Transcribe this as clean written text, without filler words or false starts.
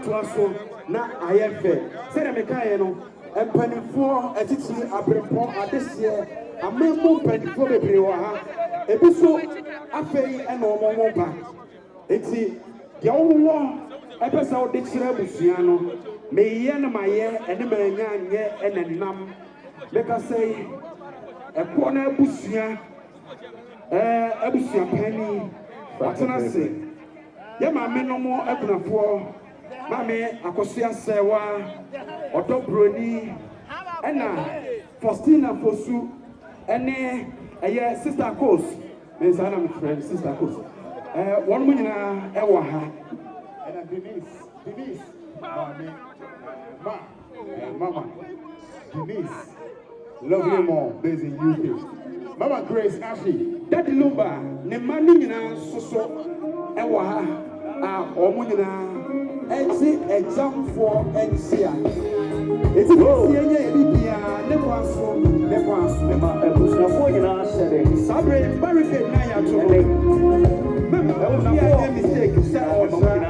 to us so na ayɛfɛ sɛ na mekaeɛ no mpanimfoɔ atitiri abrɛmpɔ adehyɛ amammu mpanimfoɔ bebree wɔ ha ebi so afei ɛna ɔmo ba enti deɛ wɔwɔ ɛpɛ sɛ wɔde kyerɛ abusua no meyɛ no mayɛ ɛne manya nyɛ ɛna nam meka sɛ ɛkɔ na abusua pani watena se yɛ maame no mo akunafoɔ maame akɔsoa sɛwa ɔdɔ broni ɛna Faustina Fosu ɛne ɛyɛ sister coast mensa na me friend sister coast wɔn mo nyinaa ɛwɔ ha ɛna Denise mama Denise lovely mom based in UK Mama Grace Ashley Daddy Lumba ne ma no nyinaa soso ɛwɔ ha a ɔmo nyinaa ɛti examfoɔ ɛnsia eti tie nye bibia ne kwaso ma ebusuafoɔ nyinaa hyɛde sabre barricade na ya to mema ɛwɔ na mistake sɛ ɔmo